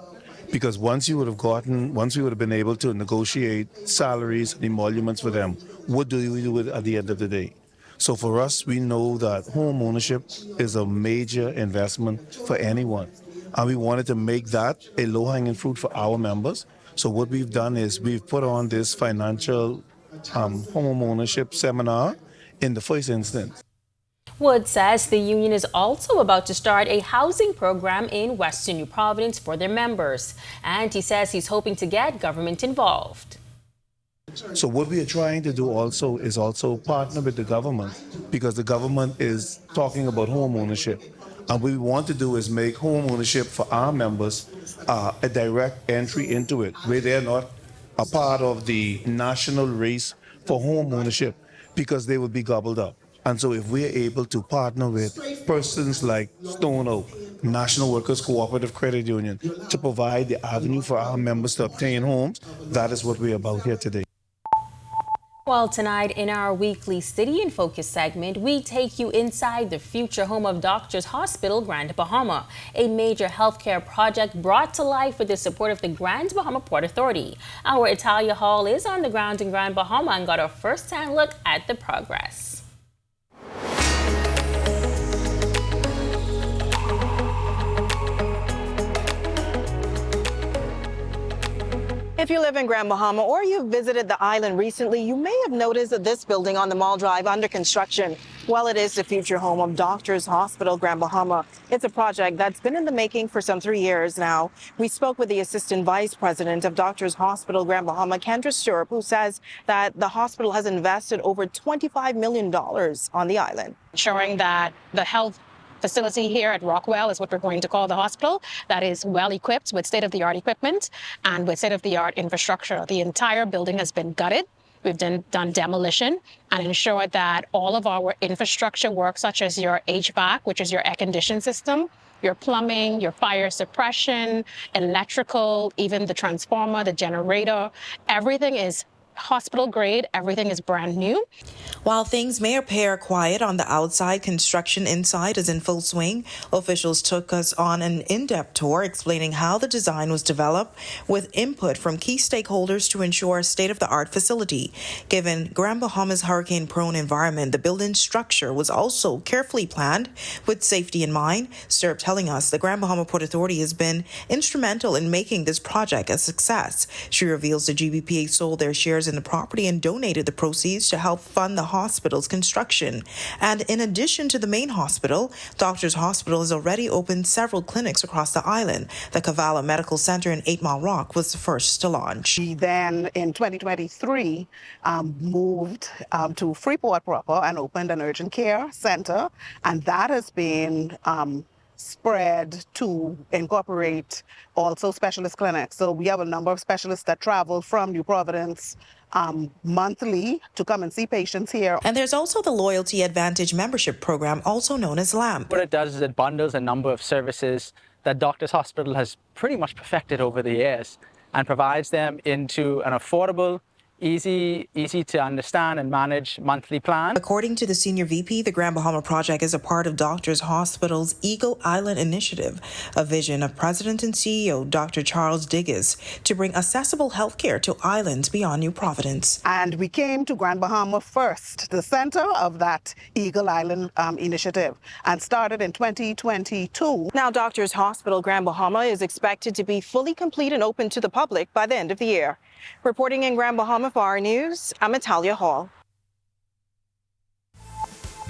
because once we would have been able to negotiate salaries and emoluments for them, what do we do at the end of the day? So for us, we know that home ownership is a major investment for anyone. And we wanted to make that a low-hanging fruit for our members. So what we've done is we've put on this financial home ownership seminar in the first instance. Wood says the union is also about to start a housing program in Western New Providence for their members. And he says he's hoping to get government involved. So what we are trying to do also is partner with the government, because the government is talking about home ownership. And what we want to do is make home ownership for our members a direct entry into it, where they're not a part of the national race for home ownership, because they will be gobbled up. And so if we're able to partner with persons like Stone Oak, National Workers Cooperative Credit Union, to provide the avenue for our members to obtain homes, that is what we're about here today. Well, tonight in our weekly City in Focus segment, we take you inside the future home of Doctors Hospital Grand Bahama, a major healthcare project brought to life with the support of the Grand Bahama Port Authority. Our Italia Hall is on the ground in Grand Bahama and got a first-hand look at the progress. If you live in Grand Bahama or you've visited the island recently, you may have noticed that this building on the Mall Drive under construction. Well, it is the future home of Doctors Hospital Grand Bahama. It's a project that's been in the making for some 3 years now. We spoke with the Assistant Vice President of Doctors Hospital Grand Bahama, Kendra Sturp, who says that the hospital has invested over $25 million on the island. Ensuring that the health facility here at Rockwell is what we're going to call the hospital, that is well equipped with state-of-the-art equipment and with state-of-the-art infrastructure. The entire building has been gutted. We've done demolition and ensured that all of our infrastructure work, such as your HVAC, which is your air conditioning system, your plumbing, your fire suppression, electrical, even the transformer, the generator, everything is hospital grade. Everything is brand new. While things may appear quiet on the outside, construction inside is in full swing. Officials took us on an in-depth tour explaining how the design was developed with input from key stakeholders to ensure a state-of-the-art facility. Given Grand Bahamas' hurricane-prone environment, the building structure was also carefully planned with safety in mind. SERP telling us the Grand Bahama Port Authority has been instrumental in making this project a success. She reveals the GBPA sold their shares in the property and donated the proceeds to help fund the hospital's construction. And in addition to the main hospital, Doctors Hospital has already opened several clinics across the island. The Cavala Medical Center in 8 Mile Rock was the first to launch. We then, in 2023, moved to Freeport proper and opened an urgent care center, and that has been spread to incorporate also specialist clinics. So we have a number of specialists that travel from New Providence monthly to come and see patients here. And there's also the Loyalty Advantage membership program, also known as LAMP. What it does is it bundles a number of services that Doctors Hospital has pretty much perfected over the years and provides them into an affordable, easy to understand and manage monthly plan. According to the Senior VP, the Grand Bahama Project is a part of Doctors Hospital's Eagle Island Initiative, a vision of President and CEO Dr. Charles Diggis to bring accessible healthcare to islands beyond New Providence. And we came to Grand Bahama first, the center of that Eagle Island initiative, and started in 2022. Now, Doctors Hospital Grand Bahama is expected to be fully complete and open to the public by the end of the year. Reporting in Grand Bahama for Our News, I'm Natalia Hall.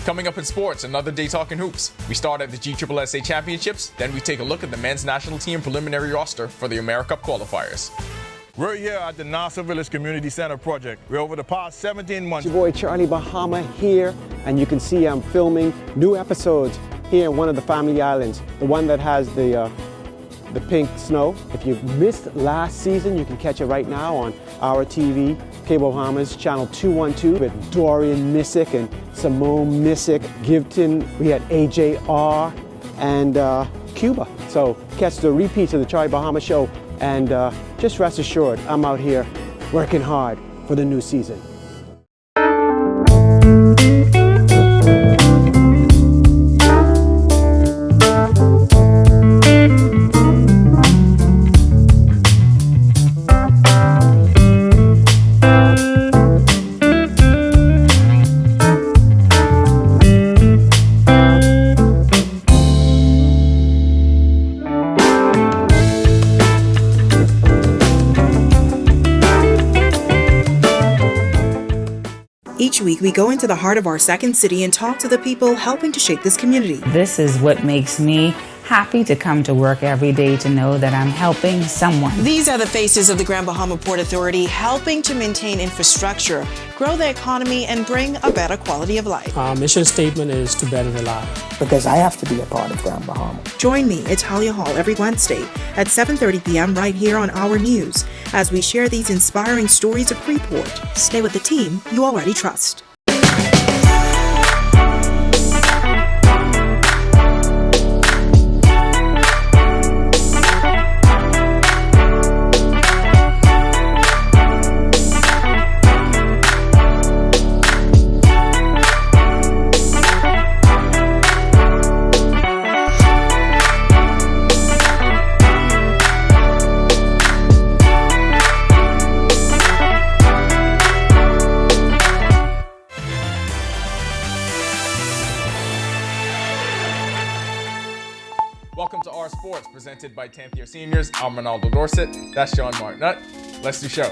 Coming up in sports, another day talking hoops. We start at the GSSA Championships, then we take a look at the men's national team preliminary roster for the AmeriCup qualifiers. We're here at the Nassau Village Community Center project, where over the past 17 months... It's your boy Charlie Bahama here, and you can see I'm filming new episodes here in one of the family islands, the one that has the pink snow. If you missed last season, you can catch it right now on our TV, Cable Bahamas, channel 212, with Dorian Missick and Simone Missick, Gibton. We had AJR and Cuba. So catch the repeats of the Charlie Bahama show, and just rest assured, I'm out here working hard for the new season. Each week, we go into the heart of our second city and talk to the people helping to shape this community. This is what makes me happy to come to work every day, to know that I'm helping someone. These are the faces of the Grand Bahama Port Authority, helping to maintain infrastructure, grow the economy, and bring a better quality of life. Our mission statement is to better the life. Because I have to be a part of Grand Bahama. Join me, Talia Hall, every Wednesday at 7:30 p.m. right here on Our News as we share these inspiring stories of Freeport. Stay with the team you already trust. Welcome to Our Sports, presented by 10th year seniors. I'm Ronaldo Dorset. That's Sean Martinut. Let's do show.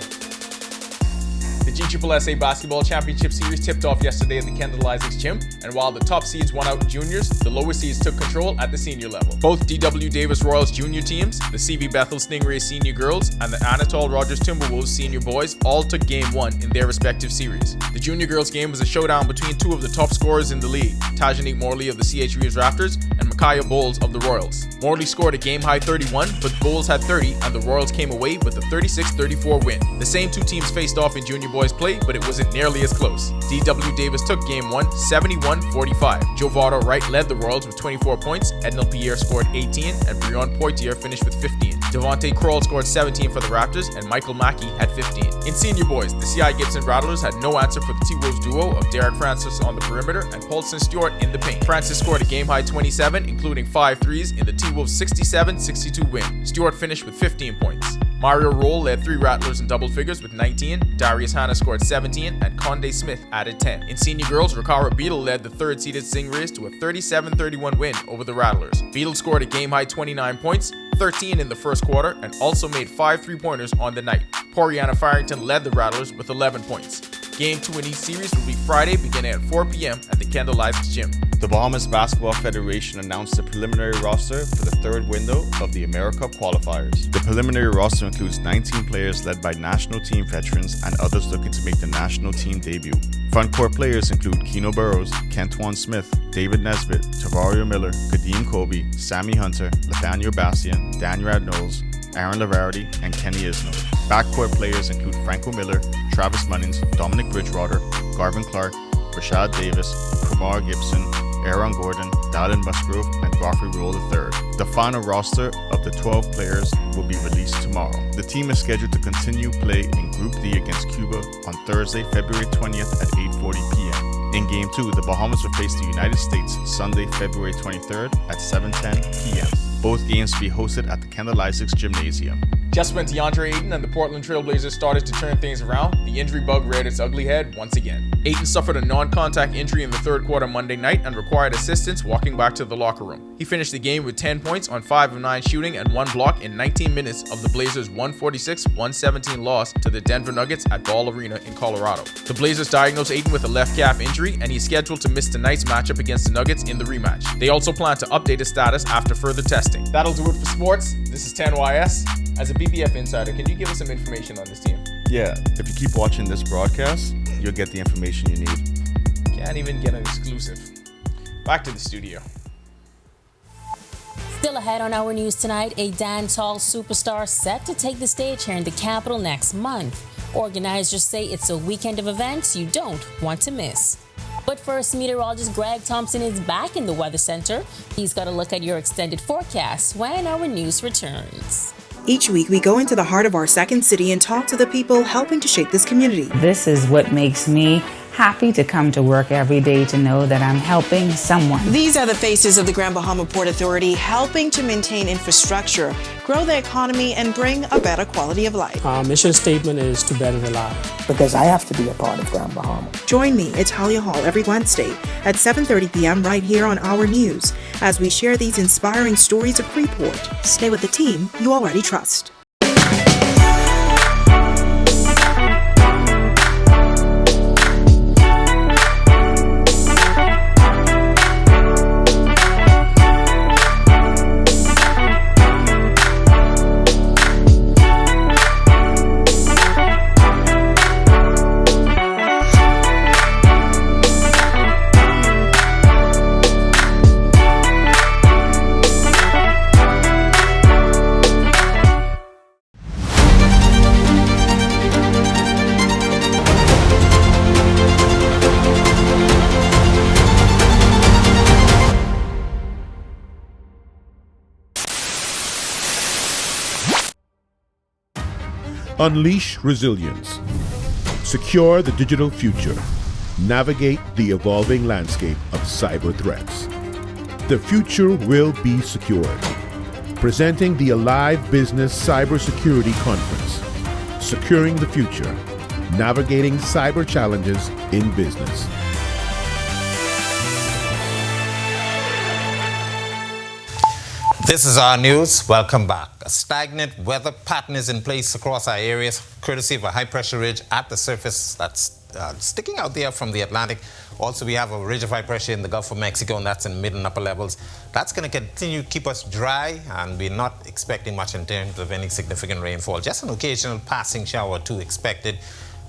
The GSSA Basketball Championship Series tipped off yesterday at the Kendall Isaacs Gym, and while the top seeds won out in juniors, the lower seeds took control at the senior level. Both D.W. Davis Royals junior teams, the C.V. Bethel Stingrays senior girls, and the Anatole Rogers Timberwolves senior boys all took game one in their respective series. The junior girls game was a showdown between two of the top scorers in the league, Tajanique Morley of the C.H. Reeves Raptors and Micaiah Bowles of the Royals. Morley scored a game-high 31, but Bowles had 30, and the Royals came away with a 36-34 win. The same two teams faced off in junior boys play, but it wasn't nearly as close. D.W. Davis took game one, 71-45. Joe Votto Wright led the Royals with 24 points, Ednil Pierre scored 18, and Brion Poitier finished with 15. Devontae Kroll scored 17 for the Raptors, and Michael Mackey had 15. In senior boys, the C.I. Gibson Rattlers had no answer for the T-Wolves duo of Derek Francis on the perimeter and Paulson Stewart in the paint. Francis scored a game-high 27, including 5 threes in the T-Wolves' 67-62 win. Stewart finished with 15 points. Mario Roll led 3 Rattlers in double figures with 19, Darius Hanna scored 17, and Conde Smith added 10. In senior girls, Rikara Beadle led the third-seeded Stingrays to a 37-31 win over the Rattlers. Beadle scored a game-high 29 points, 13 in the first quarter, and also made 5 3-pointers on the night. Poriana Farrington led the Rattlers with 11 points. Game 2 in each series will be Friday beginning at 4 p.m. at the Kendall Isaacs Gym. The Bahamas Basketball Federation announced the preliminary roster for the third window of the AmeriCup qualifiers. The preliminary roster includes 19 players led by national team veterans and others looking to make the national team debut. Frontcourt players include Keno Burrows, Kentwan Smith, David Nesbitt, Tavario Miller, Kadeem Kobe, Sammy Hunter, Nathaniel Bastian, Daniel Knowles, Aaron Lavarity, and Kenny Isno. Backcourt players include Franco Miller, Travis Munnings, Dominic Bridgewater, Garvin Clark, Rashad Davis, Kumar Gibson, Aaron Gordon, Dallin Musgrove, and Godfrey Roll III. The final roster of the 12 players will be released tomorrow. The team is scheduled to continue play in Group D against Cuba on Thursday, February 20th at 8:40 p.m. In Game 2, the Bahamas will face the United States Sunday, February 23rd at 7:10 p.m. Both games will be hosted at the Kendall Isaacs Gymnasium. Just when DeAndre Ayton and the Portland Trailblazers started to turn things around, the injury bug reared its ugly head once again. Ayton suffered a non-contact injury in the third quarter Monday night and required assistance walking back to the locker room. He finished the game with 10 points on 5 of 9 shooting and 1 block in 19 minutes of the Blazers' 146-117 loss to the Denver Nuggets at Ball Arena in Colorado. The Blazers diagnosed Ayton with a left calf injury, and he's scheduled to miss tonight's matchup against the Nuggets in the rematch. They also plan to update his status after further testing. That'll do it for sports. This is 10YS. As a BPF insider, can you give us some information on this team? Yeah, if you keep watching this broadcast, you'll get the information you need. Can't even get an exclusive. Back to the studio. Still ahead on Our News tonight, a dancehall superstar set to take the stage here in the capital next month. Organizers say it's a weekend of events you don't want to miss. But first, meteorologist Greg Thompson is back in the Weather Center. He's got a look at your extended forecast when Our News returns. Each week, we go into the heart of our second city and talk to the people helping to shape this community. This is what makes me happy to come to work every day, to know that I'm helping someone. These are the faces of the Grand Bahama Port Authority, helping to maintain infrastructure, grow the economy, and bring a better quality of life. Our mission statement is to better the life. Because I have to be a part of Grand Bahama. Join me, Italia Hall, every Wednesday at 7:30 p.m. right here on Our News as we share these inspiring stories of Freeport. Stay with the team you already trust. Unleash resilience. Secure the digital future. Navigate the evolving landscape of cyber threats. The future will be secured. Presenting the Alive Business Cybersecurity Conference. Securing the future. Navigating cyber challenges in business. This is Our News. Welcome back. A stagnant weather pattern is in place across our areas, courtesy of a high-pressure ridge at the surface that's sticking out there from the Atlantic. Also, we have a ridge of high pressure in the Gulf of Mexico, and that's in mid and upper levels. That's going to continue to keep us dry, and we're not expecting much in terms of any significant rainfall. Just an occasional passing shower or two expected.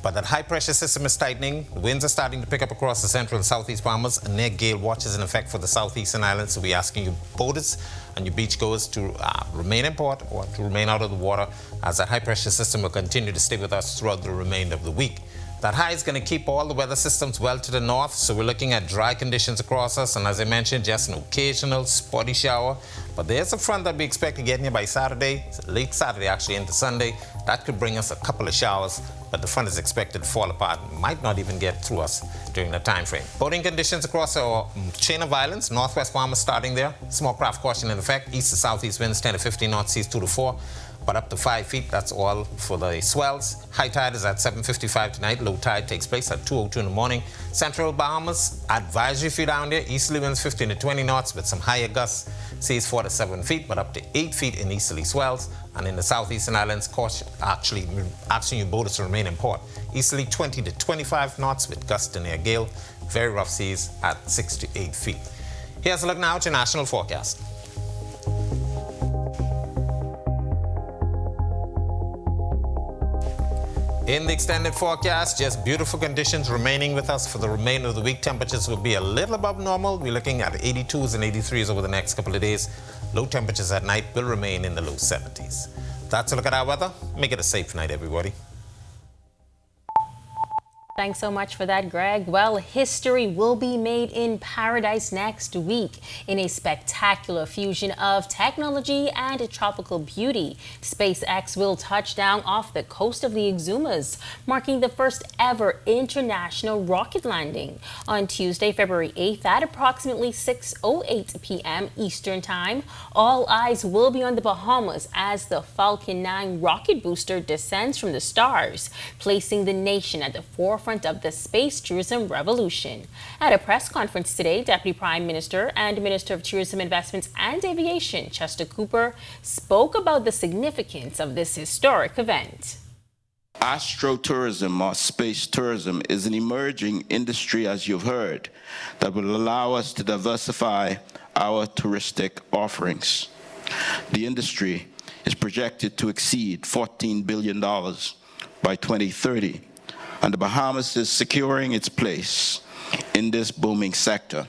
But that high-pressure system is tightening. Winds are starting to pick up across the central and southeast Bahamas. A near gale watch is in effect for the southeastern islands. So we're asking you boaters and your beachgoers to remain in port or to remain out of the water, as that high-pressure system will continue to stay with us throughout the remainder of the week. That high is going to keep all the weather systems well to the north, so we're looking at dry conditions across us, and as I mentioned, just an occasional spotty shower. But there's a front that we expect to get here by Saturday, late Saturday actually into Sunday. That could bring us a couple of showers, but the front is expected to fall apart, might not even get through us during the time frame. Boating conditions across our chain of islands, northwest Bahamas starting there. Small craft caution in effect, east to southeast winds 10 to 15 knots, seas 2 to 4. But up to 5 feet, that's all for the swells. High tide is at 7:55 tonight. Low tide takes place at 2:02 in the morning. Central Bahamas, advisory for you down there. Easterly winds 15 to 20 knots with some higher gusts. Seas 4 to 7 feet, but up to 8 feet in easterly swells. And in the southeastern islands, caution, actually asking your boaters to remain in port. Easterly 20 to 25 knots with gusts near gale. Very rough seas at 6 to 8 feet. Here's a look now at your national forecast. In the extended forecast, just beautiful conditions remaining with us for the remainder of the week. Temperatures will be a little above normal. We're looking at 82s and 83s over the next couple of days. Low temperatures at night will remain in the low 70s. That's a look at our weather. Make it a safe night, everybody. Thanks so much for that, Greg. Well, history will be made in paradise next week in a spectacular fusion of technology and tropical beauty. SpaceX will touch down off the coast of the Exumas, marking the first ever international rocket landing. On Tuesday, February 8th at approximately 6:08 p.m. Eastern Time, all eyes will be on the Bahamas as the Falcon 9 rocket booster descends from the stars, placing the nation at the forefront of the space tourism revolution. At a press conference today, Deputy Prime Minister and Minister of Tourism, Investments and Aviation, Chester Cooper, spoke about the significance of this historic event. Astrotourism or space tourism is an emerging industry, as you've heard, that will allow us to diversify our touristic offerings. The industry is projected to exceed $14 billion by 2030. And the Bahamas is securing its place in this booming sector.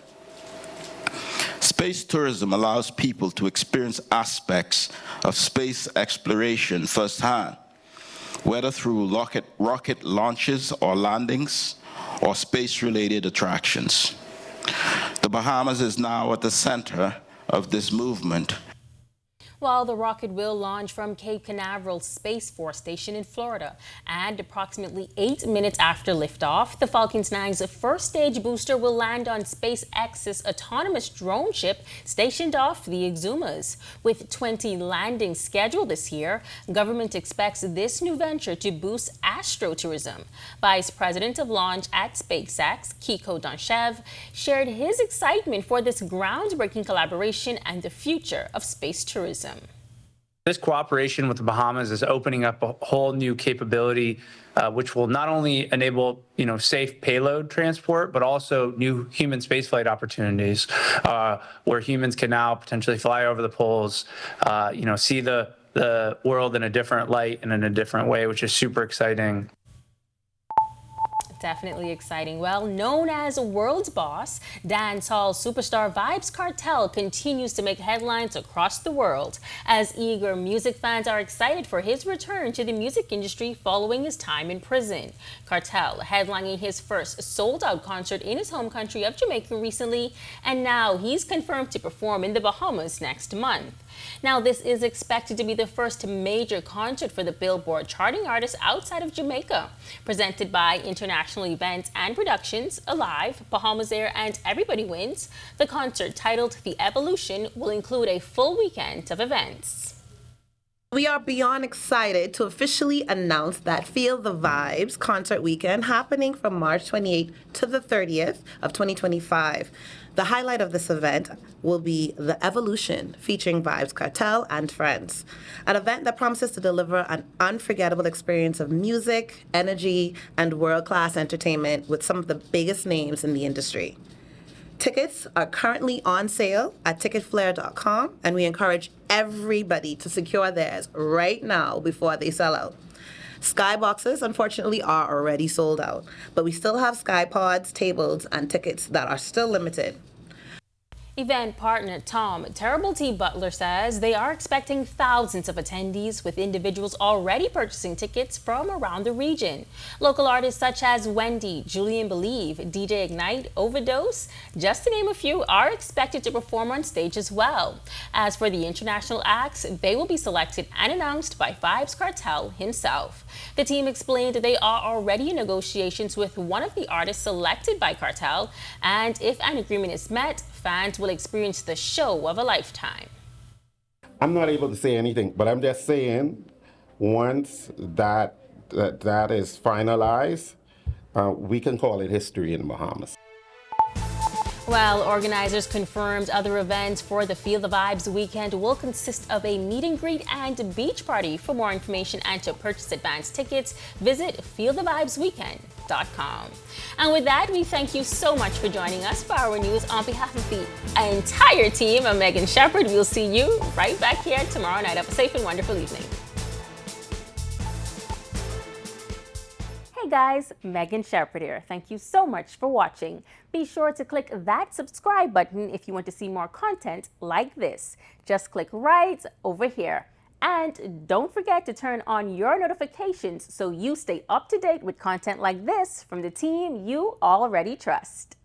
Space tourism allows people to experience aspects of space exploration firsthand, whether through rocket launches or landings or space-related attractions. The Bahamas is now at the center of this movement. While the rocket will launch from Cape Canaveral Space Force Station in Florida, and approximately 8 minutes after liftoff, the Falcon 9's first stage booster will land on SpaceX's autonomous drone ship stationed off the Exumas. With 20 landings scheduled this year, government expects this new venture to boost astrotourism. Vice President of Launch at SpaceX, Kiko Donchev, shared his excitement for this groundbreaking collaboration and the future of space tourism. This cooperation with the Bahamas is opening up a whole new capability, which will not only enable, safe payload transport, but also new human spaceflight opportunities, where humans can now potentially fly over the poles, see the world in a different light and in a different way, which is super exciting. Definitely exciting. Well, known as World's Boss, dancehall superstar Vybz Kartel continues to make headlines across the world as eager music fans are excited for his return to the music industry following his time in prison. Kartel headlining his first sold-out concert in his home country of Jamaica recently, and now he's confirmed to perform in the Bahamas next month. Now, this is expected to be the first major concert for the Billboard charting artist outside of Jamaica. Presented by International Events and Productions, Alive, Bahamas Air, and Everybody Wins, the concert titled The Evolution will include a full weekend of events. We are beyond excited to officially announce that Feel the Vibes concert weekend happening from March 28th to the 30th of 2025. The highlight of this event will be The Evolution, featuring Vybz Kartel and friends. An event that promises to deliver an unforgettable experience of music, energy, and world-class entertainment with some of the biggest names in the industry. Tickets are currently on sale at ticketflare.com, and we encourage everybody to secure theirs right now before they sell out. Skyboxes, unfortunately, are already sold out, but we still have Skypods, tables, and tickets that are still limited. Event partner Tom Terrible T. Butler says they are expecting thousands of attendees, with individuals already purchasing tickets from around the region. Local artists such as Wendy, Julian Believe, DJ Ignite, Overdose, just to name a few, are expected to perform on stage as well. As for the international acts, they will be selected and announced by Vibes Cartel himself. The team explained that they are already in negotiations with one of the artists selected by Cartel, and if an agreement is met, fans will experience the show of a lifetime. I'm not able to say anything, but I'm just saying once that is finalized, we can call it history in the Bahamas. Well, organizers confirmed other events for the Feel the Vibes weekend will consist of a meet and greet and beach party. For more information and to purchase advance tickets, visit feelthevibesweekend.com. And with that, we thank you so much for joining us for our news. On behalf of the entire team, I'm Megan Shepherd. We'll see you right back here tomorrow night. Have a safe and wonderful evening. Hey guys, Megan Shepherd here. Thank you so much for watching. Be sure to click that subscribe button if you want to see more content like this. Just click right over here. And don't forget to turn on your notifications so you stay up to date with content like this from the team you already trust.